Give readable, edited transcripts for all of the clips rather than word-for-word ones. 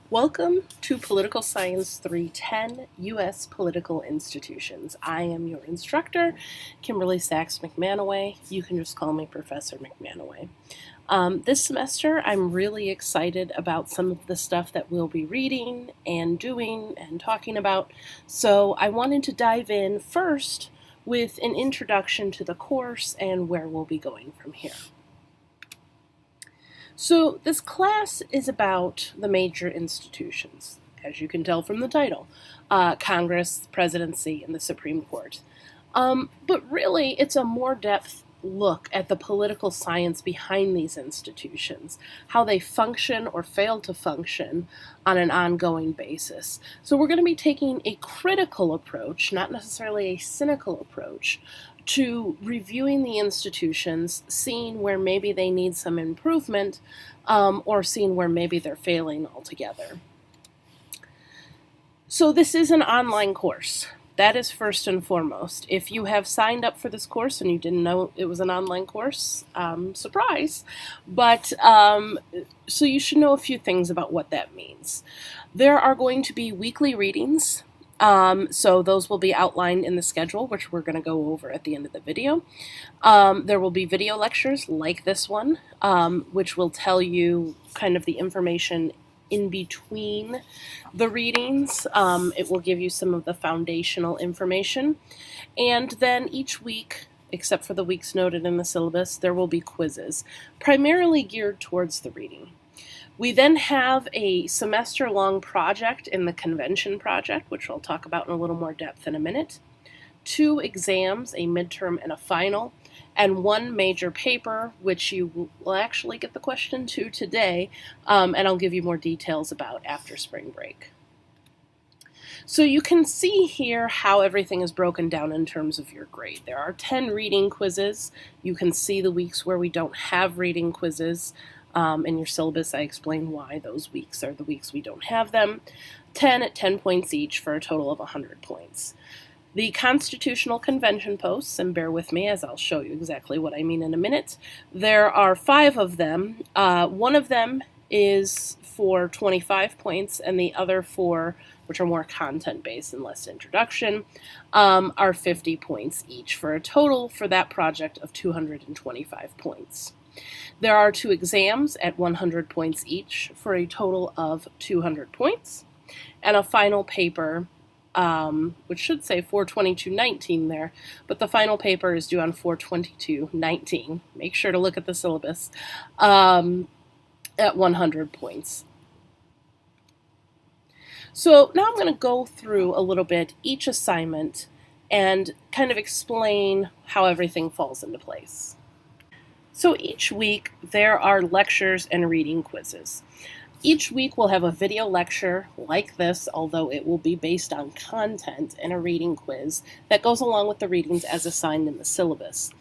Welcome to Political Science 310, U.S. Political Institutions. I am your instructor, Kimberly Sachs McManaway. You can just call me Professor McManaway. This semester, I'm really excited about some of the stuff that we'll be reading and doing and talking about. So I wanted to dive in first with an introduction to the course and where we'll be going from here. So this class is about the major institutions, as you can tell from the title, Congress, presidency, and the Supreme Court. But really, it's a more depth look at the political science behind these institutions, how they function or fail to function on an ongoing basis. So we're going to be taking a critical approach, not necessarily a cynical approach, to reviewing the institutions, seeing where maybe they need some improvement, or seeing where maybe they're failing altogether. So this is an online course. That is first and foremost. If you have signed up for this course and you didn't know it was an online course, surprise. But so you should know a few things about what that means. There are going to be weekly readings. So those will be outlined in the schedule, which we're going to go over at the end of the video. There will be video lectures like this one, which will tell you kind of the information in between the readings. It will give you some of the foundational information. And then each week, except for the weeks noted in the syllabus, there will be quizzes, primarily geared towards the reading. We then have a semester-long project in the convention project, which I'll talk about in a little more depth in a minute. 2 exams, a midterm and a final, and 1 major paper, which you will actually get the question to today, and I'll give you more details about after spring break. So you can see here how everything is broken down in terms of your grade. There are 10 reading quizzes. You can see the weeks where we don't have reading quizzes. In your syllabus, I explain why those weeks are the weeks we don't have them. 10 at 10 points each for a total of 100 points. The Constitutional Convention posts, and bear with me as I'll show you exactly what I mean in a minute, there are 5 of them. One of them is for 25 points, and the other 4, which are more content-based and less introduction, are 50 points each for a total for that project of 225 points. There are 2 exams at 100 points each for a total of 200 points, and a final paper, which should say 4/22/19 there, but the final paper is due on 4/22/19. Make sure to look at the syllabus, at 100 points. So now I'm going to go through a little bit each assignment and kind of explain how everything falls into place. So each week there are lectures and reading quizzes. Each week we'll have a video lecture like this, although it will be based on content, and a reading quiz that goes along with the readings as assigned in the syllabus.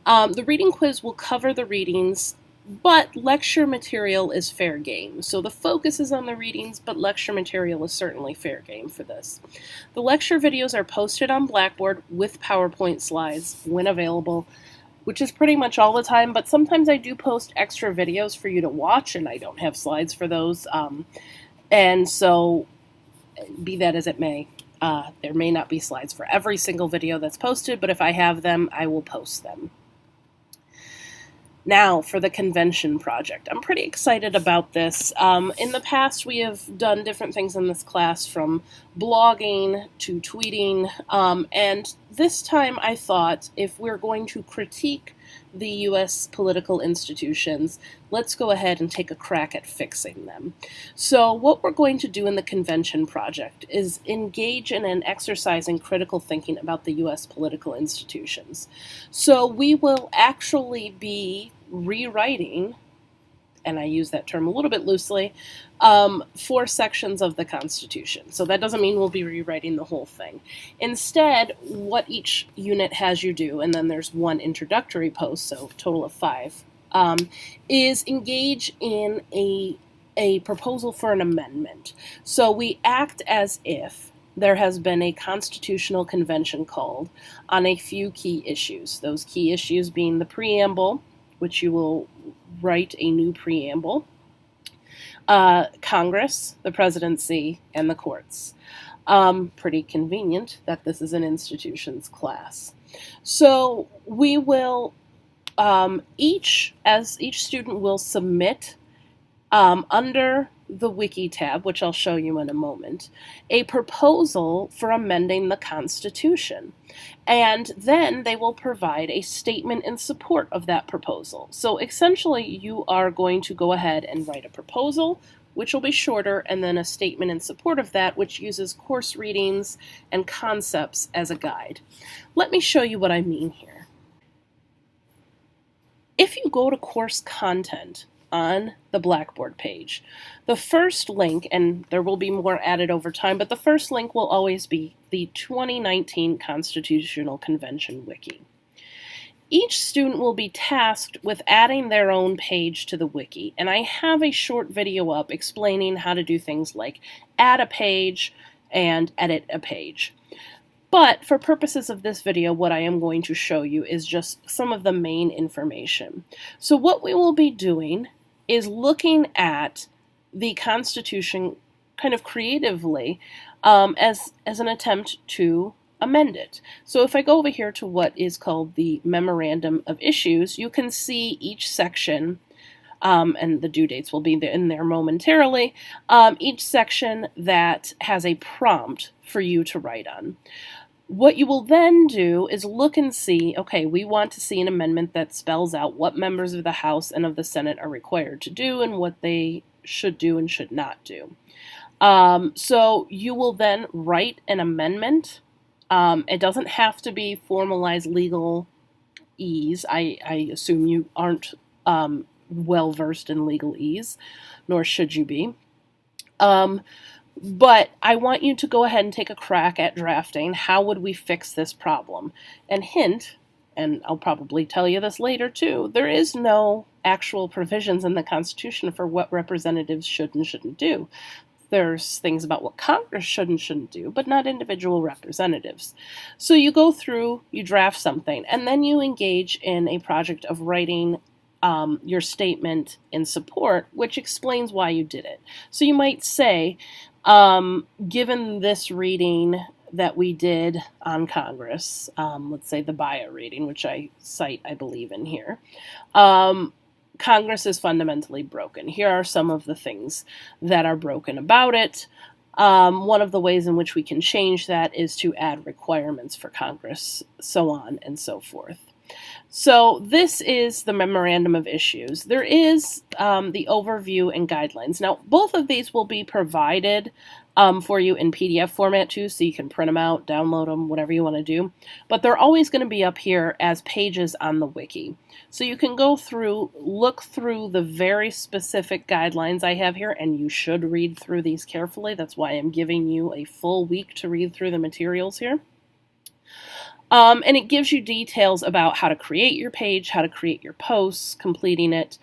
The reading quiz will cover the readings, but lecture material is fair game. So the focus is on the readings, but lecture material is certainly fair game for this. The lecture videos are posted on Blackboard with PowerPoint slides when available, which is pretty much all the time, but sometimes I do post extra videos for you to watch, and I don't have slides for those. And so, be that as it may, there may not be slides for every single video that's posted, but if I have them, I will post them. Now, for the convention project. I'm pretty excited about this. In the past, we have done different things in this class, from blogging to tweeting, and this time I thought if we're going to critique the U.S. political institutions, let's go ahead and take a crack at fixing them. So what we're going to do in the convention project is engage in an exercise in critical thinking about the U.S. political institutions. So we will actually be rewriting, and I use that term a little bit loosely, 4 sections of the Constitution. So that doesn't mean we'll be rewriting the whole thing. Instead, what each unit has you do, and then there's 1 introductory post, so a total of 5, is engage in a proposal for an amendment. So we act as if there has been a constitutional convention called on a few key issues. Those key issues being the preamble, which you will write a new preamble. Congress, the presidency, and the courts. Pretty convenient that this is an institutions class. So we will each student will submit under the Wiki tab, which I'll show you in a moment, a proposal for amending the Constitution. And then they will provide a statement in support of that proposal. So essentially, you are going to go ahead and write a proposal, which will be shorter, and then a statement in support of that, which uses course readings and concepts as a guide. Let me show you what I mean here. If you go to course content on the Blackboard page, the first link, and there will be more added over time, but the first link will always be the 2019 Constitutional Convention Wiki. Each student will be tasked with adding their own page to the Wiki, and I have a short video up explaining how to do things like add a page and edit a page. But for purposes of this video, what I am going to show you is just some of the main information. So what we will be doing is looking at the Constitution kind of creatively as an attempt to amend it. So if I go over here to what is called the Memorandum of Issues, you can see each section, and the due dates will be in there momentarily, each section that has a prompt for you to write on. What you will then do is look and see, okay, we want to see an amendment that spells out what members of the House and of the Senate are required to do and what they should do and should not do. So you will then write an amendment. It doesn't have to be formalized legalese. I assume you aren't well versed in legalese, nor should you be. But I want you to go ahead and take a crack at drafting. How would we fix this problem? And hint, and I'll probably tell you this later too, there is no actual provisions in the Constitution for what representatives should and shouldn't do. There's things about what Congress should and shouldn't do, but not individual representatives. So you go through, you draft something, and then you engage in a project of writing your statement in support, which explains why you did it. So you might say, given this reading that we did on Congress, let's say the bio reading, which I cite, I believe, in here, Congress is fundamentally broken. Here are some of the things that are broken about it. One of the ways in which we can change that is to add requirements for Congress, so on and so forth. So this is the Memorandum of Issues. There is the overview and guidelines. Now, both of these will be provided for you in PDF format too, so you can print them out, download them, whatever you want to do. But they're always going to be up here as pages on the Wiki. So you can go through, look through the very specific guidelines I have here, and you should read through these carefully. That's why I'm giving you a full week to read through the materials here. And it gives you details about how to create your page, how to create your posts, completing it.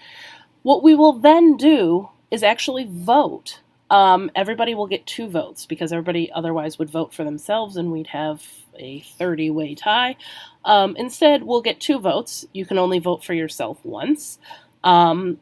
What we will then do is actually vote. Everybody will get 2 votes because everybody otherwise would vote for themselves and we'd have a 30-way tie. Instead, we'll get 2 votes. You can only vote for yourself once. And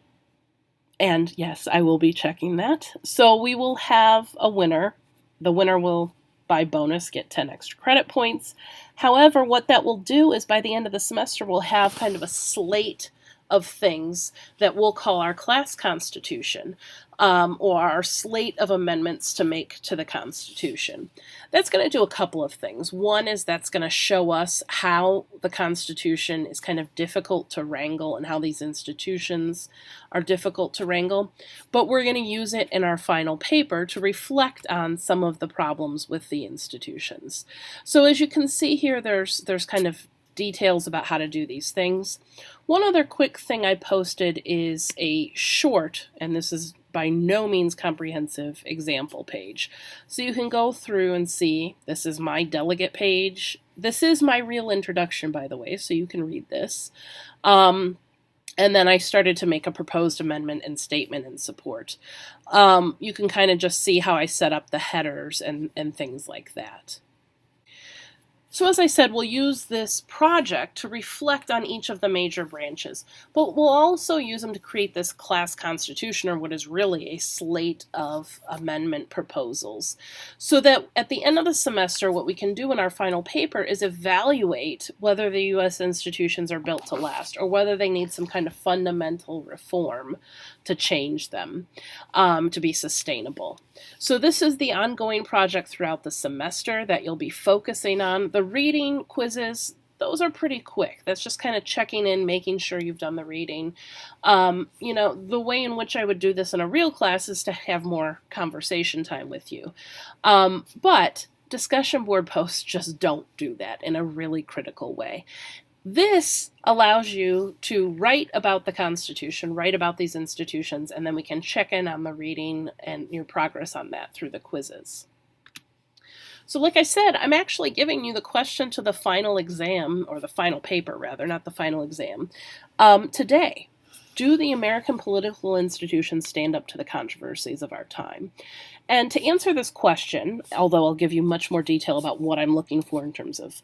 yes, I will be checking that. So we will have a winner. The winner will, by bonus, get 10 extra credit points. However, what that will do is by the end of the semester, we'll have kind of a slate of things that we'll call our class constitution, or our slate of amendments to make to the Constitution. That's going to do a couple of things. One is that's going to show us how the Constitution is kind of difficult to wrangle and how these institutions are difficult to wrangle. But we're going to use it in our final paper to reflect on some of the problems with the institutions. So as you can see here, there's kind of details about how to do these things. One other quick thing I posted is a short, and this is by no means comprehensive, example page. So you can go through and see, this is my delegate page. This is my real introduction, by the way, so you can read this. And then I started to make a proposed amendment and statement in support. You can kind of just see how I set up the headers and things like that. So as I said, we'll use this project to reflect on each of the major branches, but we'll also use them to create this class constitution, or what is really a slate of amendment proposals, so that at the end of the semester, what we can do in our final paper is evaluate whether the U.S. institutions are built to last, or whether they need some kind of fundamental reform to change them, to be sustainable. So this is the ongoing project throughout the semester that you'll be focusing on. The reading quizzes, those are pretty quick. That's just kind of checking in, making sure you've done the reading. The way in which I would do this in a real class is to have more conversation time with you. But discussion board posts just don't do that in a really critical way. This allows you to write about the Constitution, write about these institutions, and then we can check in on the reading and your progress on that through the quizzes. So like I said, I'm actually giving you the question to the final exam, or the final paper rather, not the final exam, today. Do the American political institutions stand up to the controversies of our time? And to answer this question, although I'll give you much more detail about what I'm looking for in terms of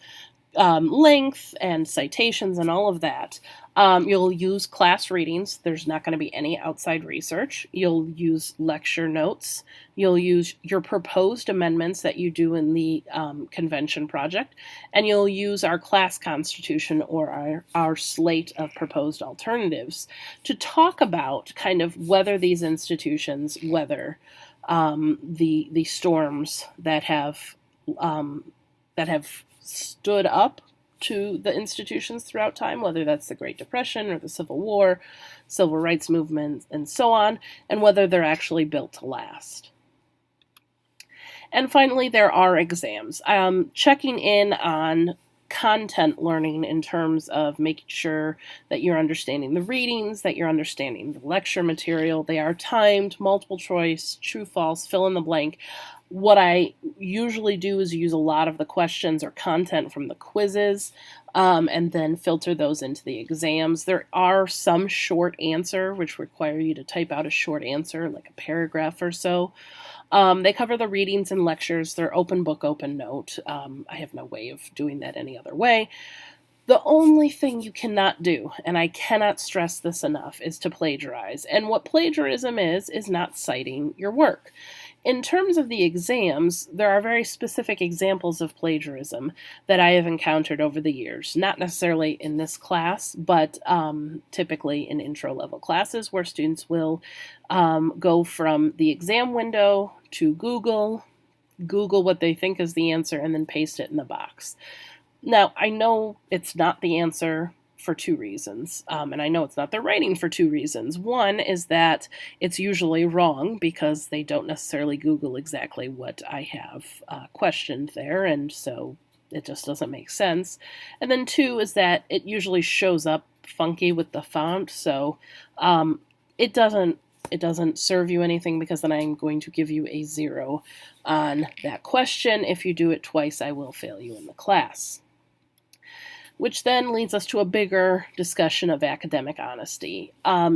length and citations and all of that, you'll use class readings. There's not going to be any outside research. You'll use lecture notes. You'll use your proposed amendments that you do in the convention project, and you'll use our class constitution, or our slate of proposed alternatives, to talk about kind of whether these institutions weather the storms that have stood up to the institutions throughout time, whether that's the Great Depression or the Civil War, Civil Rights Movement, and so on, and whether they're actually built to last. And finally, there are exams. Checking in on content learning in terms of making sure that you're understanding the readings, that you're understanding the lecture material. They are timed, multiple choice, true, false, fill in the blank. What I usually do is use a lot of the questions or content from the quizzes, and then filter those into the exams. There are some short answer, which require you to type out a short answer, like a paragraph or so. They cover the readings and lectures. They're open book, open note. I have no way of doing that any other way. The only thing you cannot do, and I cannot stress this enough, is to plagiarize. And what plagiarism is not citing your work. In terms of the exams, there are very specific examples of plagiarism that I have encountered over the years. Not necessarily in this class, but typically in intro-level classes, where students will go from the exam window to Google what they think is the answer, and then paste it in the box. Now, I know it's not the answer for two reasons, and I know it's not their writing for two reasons. One is that it's usually wrong because they don't necessarily Google exactly what I have questioned there, and so it just doesn't make sense. And then two is that it usually shows up funky with the font, so it doesn't serve you anything, because then I'm going to give you a 0 on that question. If you do it twice, I will fail you in the class. Which then leads us to a bigger discussion of academic honesty.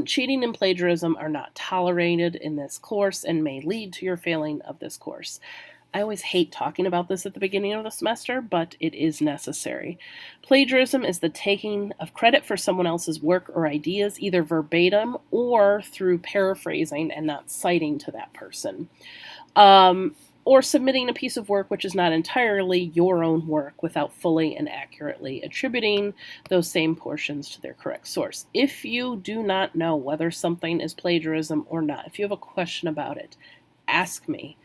Cheating and plagiarism are not tolerated in this course and may lead to your failing of this course. I always hate talking about this at the beginning of the semester, but it is necessary. Plagiarism is the taking of credit for someone else's work or ideas, either verbatim or through paraphrasing and not citing to that person. Or submitting a piece of work which is not entirely your own work without fully and accurately attributing those same portions to their correct source. If you do not know whether something is plagiarism or not, if you have a question about it, ask me.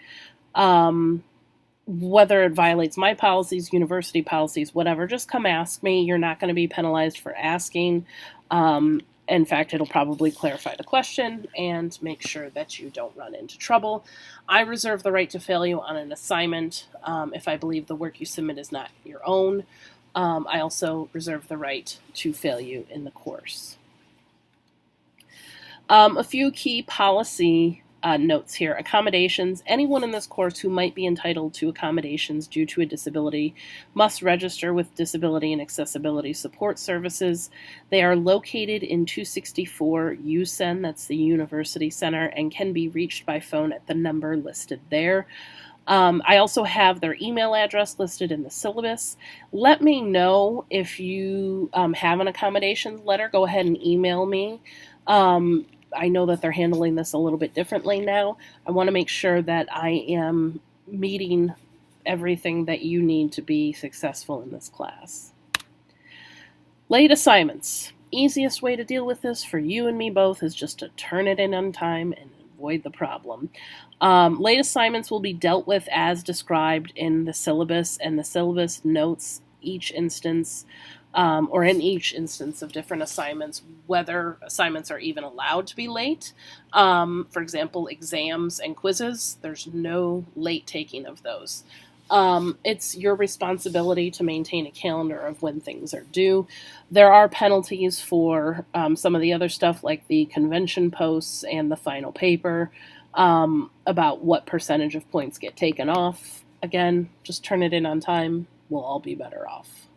Whether it violates my policies, university policies, whatever, just come ask me. You're not going to be penalized for asking. In fact, it'll probably clarify the question and make sure that you don't run into trouble. I reserve the right to fail you on an assignment if I believe the work you submit is not your own. I also reserve the right to fail you in the course. A few key policy notes here. Accommodations. Anyone in this course who might be entitled to accommodations due to a disability must register with Disability and Accessibility Support Services. They are located in 264 UCEN, that's the University Center, and can be reached by phone at the number listed there. I also have their email address listed in the syllabus. Let me know if you have an accommodations letter. Go ahead and email me. I know that they're handling this a little bit differently now. I want to make sure that I am meeting everything that you need to be successful in this class. Late assignments. Easiest way to deal with this for you and me both is just to turn it in on time and avoid the problem. Late assignments will be dealt with as described in the syllabus, and the syllabus notes each instance, or in each instance of different assignments, whether assignments are even allowed to be late. For example, exams and quizzes, there's no late taking of those. It's your responsibility to maintain a calendar of when things are due. There are penalties for some of the other stuff like the convention posts and the final paper, about what percentage of points get taken off. Again, just turn it in on time. We'll all be better off.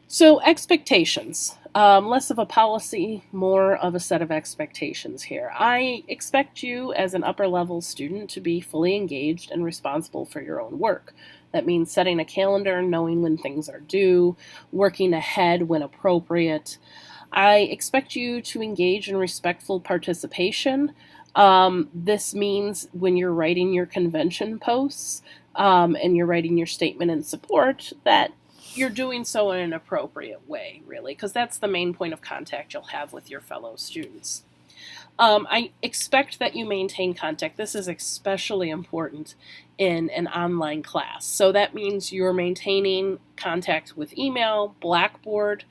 So expectations. Less of a policy, more of a set of expectations here. I expect you as an upper level student to be fully engaged and responsible for your own work. That means setting a calendar, knowing when things are due, working ahead when appropriate. I expect you to engage in respectful participation. This means when you're writing your convention posts and you're writing your statement in support, that you're doing so in an appropriate way, really, because that's the main point of contact you'll have with your fellow students. I expect that you maintain contact. This is especially important in an online class. So that means you're maintaining contact with email, Blackboard.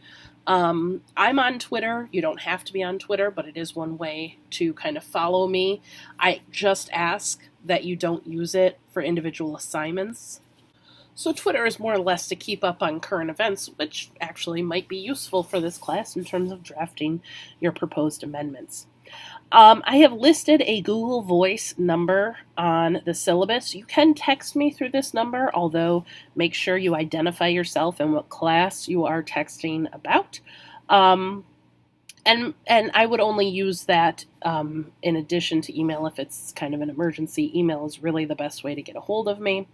I'm on Twitter. You don't have to be on Twitter, but it is one way to kind of follow me. I just ask that you don't use it for individual assignments. So Twitter is more or less to keep up on current events, which actually might be useful for this class in terms of drafting your proposed amendments. I have listed a Google Voice number on the syllabus. You can text me through this number, although make sure you identify yourself and what class you are texting about. And I would only use that in addition to email if it's kind of an emergency. Email is really the best way to get a hold of me.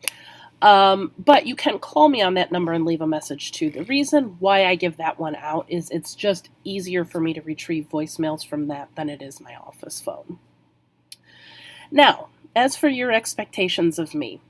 But you can call me on that number and leave a message too. The reason why I give that one out is it's just easier for me to retrieve voicemails from that than it is my office phone. Now, as for your expectations of me,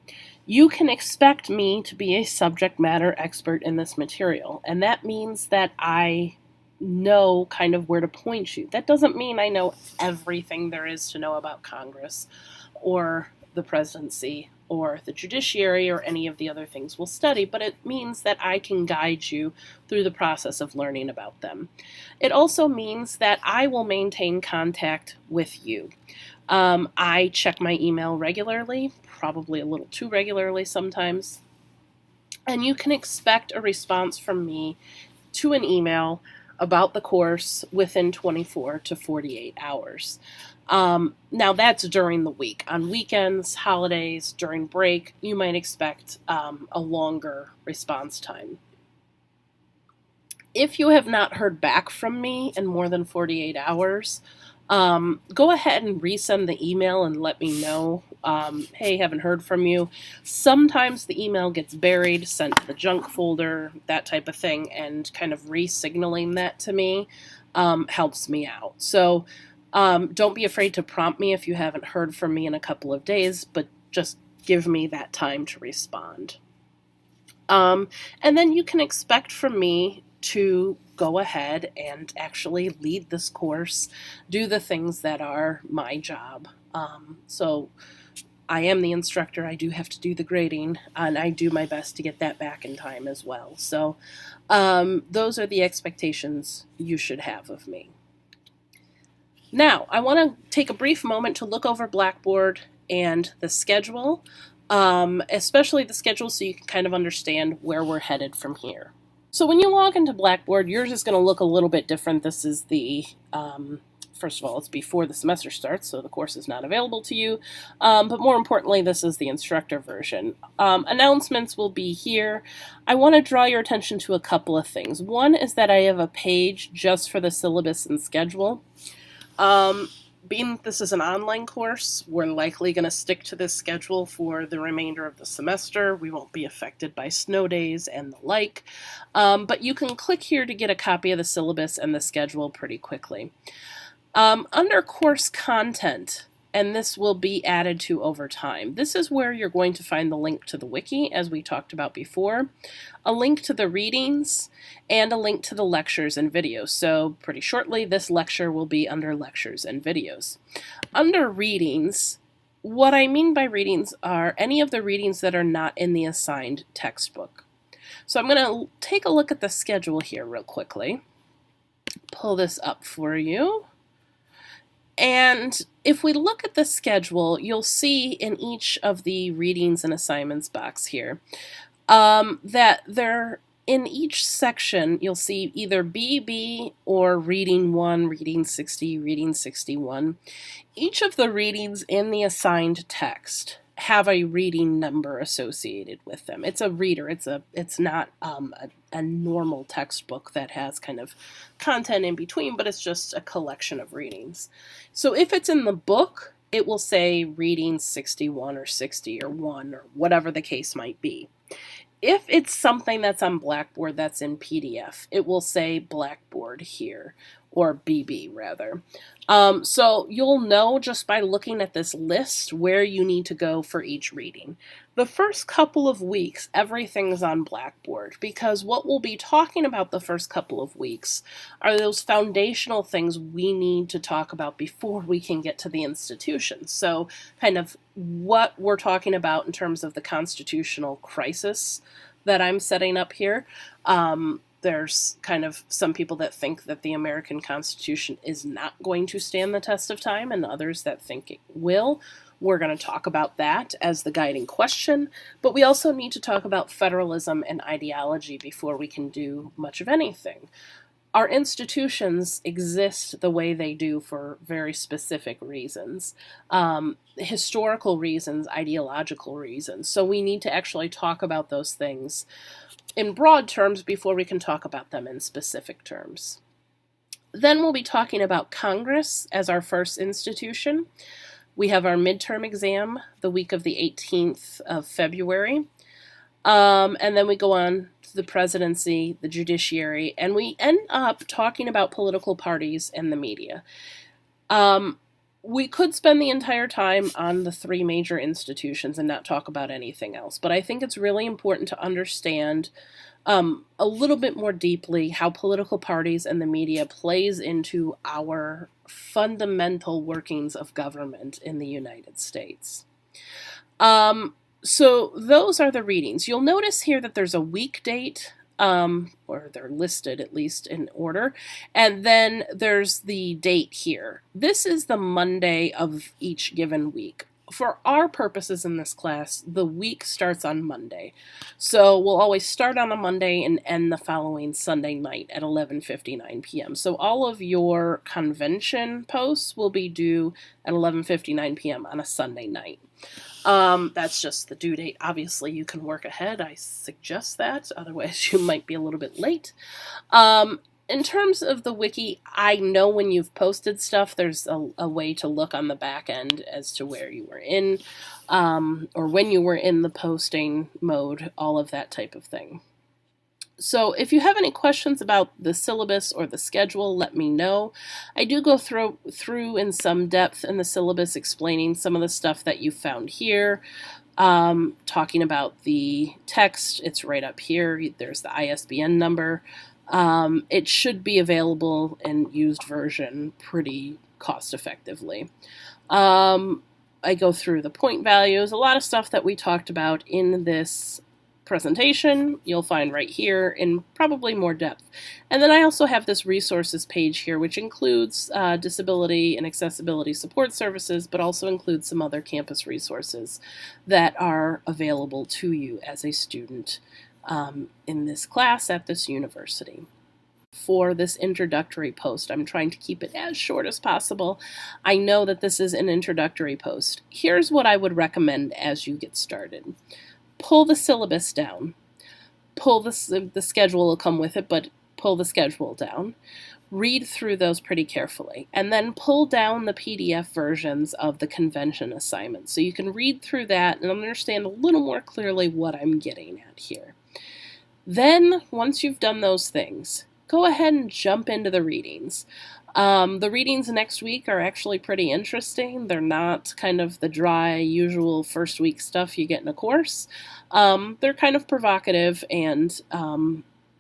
you can expect me to be a subject matter expert in this material, and that means that I know kind of where to point you. That doesn't mean I know everything there is to know about Congress or the presidency or the judiciary or any of the other things we'll study, but it means that I can guide you through the process of learning about them. It also means that I will maintain contact with you. I check my email regularly, probably a little too regularly sometimes, and you can expect a response from me to an email about the course within 24 to 48 hours. Now that's during the week. On weekends, holidays, during break, you might expect a longer response time. If you have not heard back from me in more than 48 hours, go ahead and resend the email and let me know, hey, haven't heard from you. Sometimes the email gets buried, sent to the junk folder, that type of thing, and kind of re-signaling that to me helps me out. So don't be afraid to prompt me if you haven't heard from me in a couple of days, but just give me that time to respond. And then you can expect from me to go ahead and actually lead this course, do the things that are my job. So I am the instructor, I do have to do the grading, and I do my best to get that back in time as well. So those are the expectations you should have of me. Now, I want to take a brief moment to look over Blackboard and the schedule, especially the schedule so you can kind of understand where we're headed from here. So when you log into Blackboard, yours is going to look a little bit different. This is the, first of all, it's before the semester starts, so the course is not available to you. But more importantly, this is the instructor version. Announcements will be here. I want to draw your attention to a couple of things. One is that I have a page just for the syllabus and schedule. being that this is an online course, we're likely going to stick to this schedule for the remainder of the semester. We won't be affected by snow days and the like. But you can click here to get a copy of the syllabus and the schedule pretty quickly. Under course content, and this will be added to over time, this is where you're going to find the link to the wiki, as we talked about before, a link to the readings, and a link to the lectures and videos. So pretty shortly, this lecture will be under lectures and videos. Under readings, what I mean by readings are any of the readings that are not in the assigned textbook. So I'm going to take a look at the schedule here real quickly. Pull this up for you. And if we look at the schedule, you'll see in each of the readings and assignments box here that they're in each section, you'll see either BB or reading 1, reading 60, reading 61. Each of the readings in the assigned text have a reading number associated with them. It's a reader. It's not a normal textbook that has kind of content in between, but it's just a collection of readings. So if it's in the book, it will say reading 61 or 60 or 1 or whatever the case might be. If it's something that's on Blackboard that's in PDF, it will say Blackboard here, or BB rather. So you'll know just by looking at this list where you need to go for each reading. The first couple of weeks, everything's on Blackboard, because what we'll be talking about the first couple of weeks are those foundational things we need to talk about before we can get to the institution. So kind of what we're talking about in terms of the constitutional crisis that I'm setting up here. There's kind of some people that think that the American Constitution is not going to stand the test of time, and others that think it will. We're going to talk about that as the guiding question, but we also need to talk about federalism and ideology before we can do much of anything. Our institutions exist the way they do for very specific reasons, historical reasons, ideological reasons. So we need to actually talk about those things in broad terms before we can talk about them in specific terms. Then we'll be talking about Congress as our first institution. We have our midterm exam the week of the 18th of February. And then we go on to the presidency, the judiciary, and we end up talking about political parties and the media. We could spend the entire time on the 3 major institutions and not talk about anything else, but I think it's really important to understand a little bit more deeply how political parties and the media plays into our fundamental workings of government in the United States. So those are the readings. You'll notice here that there's a week date, or they're listed at least in order, and then there's the date here. This is the Monday of each given week. For our purposes in this class, the week starts on Monday. So we'll always start on a Monday and end the following Sunday night at 11:59 p.m. So all of your convention posts will be due at 11:59 p.m. on a Sunday night. That's just the due date. Obviously, you can work ahead. I suggest that. Otherwise, you might be a little bit late. In terms of the wiki, I know when you've posted stuff, there's a way to look on the back end as to where you were in, or when you were in the posting mode, all of that type of thing. So if you have any questions about the syllabus or the schedule, let me know. I do go through in some depth in the syllabus explaining some of the stuff that you found here, talking about the text. It's right up here. There's the ISBN number. It should be available in used version pretty cost effectively. I go through the point values, a lot of stuff that we talked about in this presentation you'll find right here in probably more depth. And then I also have this resources page here, which includes disability and accessibility support services, but also includes some other campus resources that are available to you as a student in this class at this university. For this introductory post, I'm trying to keep it as short as possible. I know that this is an introductory post. Here's what I would recommend as you get started. Pull the syllabus down. The schedule will come with it, but pull the schedule down. read through those pretty carefully, and then pull down the PDF versions of the convention assignments so you can read through that and understand a little more clearly what I'm getting at here. Then, once you've done those things, go ahead and jump into the readings. The readings next week are actually pretty interesting. They're not kind of the dry, usual first week stuff you get in a course. They're kind of provocative, and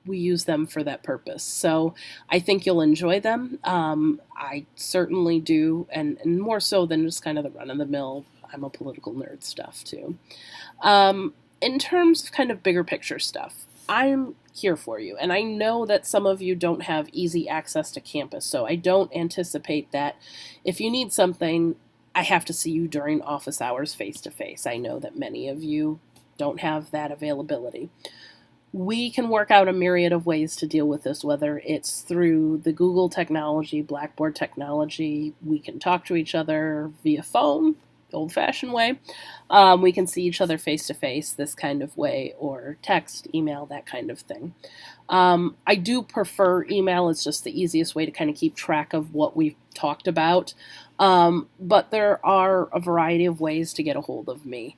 we use them for that purpose. So I think you'll enjoy them. I certainly do, and more so than just kind of the run-of-the-mill, I'm a political nerd stuff too. In terms of kind of bigger picture stuff, I'm here for you, and I know that some of you don't have easy access to campus, so I don't anticipate that if you need something, I have to see you during office hours face-to-face. I know that many of you don't have that availability. We can work out a myriad of ways to deal with this, whether it's through the Google technology, Blackboard technology. We can talk to each other via phone, the old-fashioned way. We can see each other face-to-face this kind of way, or text, email, that kind of thing. I do prefer email. It's just the easiest way to kind of keep track of what we've talked about. But there are a variety of ways to get a hold of me.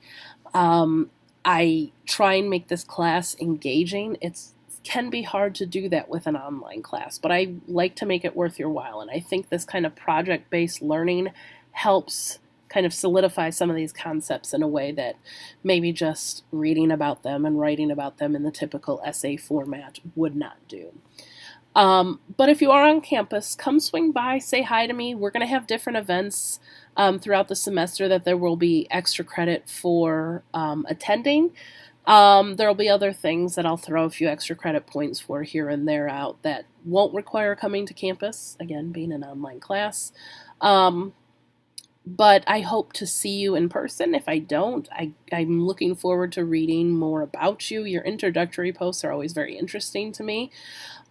I try and make this class engaging. It can be hard to do that with an online class, but I like to make it worth your while. And I think this kind of project-based learning helps kind of solidify some of these concepts in a way that maybe just reading about them and writing about them in the typical essay format would not do. But if you are on campus, come swing by, say hi to me. We're going to have different events throughout the semester that there will be extra credit for attending. There will be other things that I'll throw a few extra credit points for here and there out that won't require coming to campus, again, being an online class. But I hope to see you in person. If I don't, I'm looking forward to reading more about you. Your introductory posts are always very interesting to me.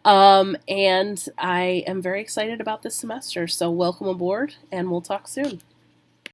And I am very excited about this semester. So welcome aboard, and we'll talk soon.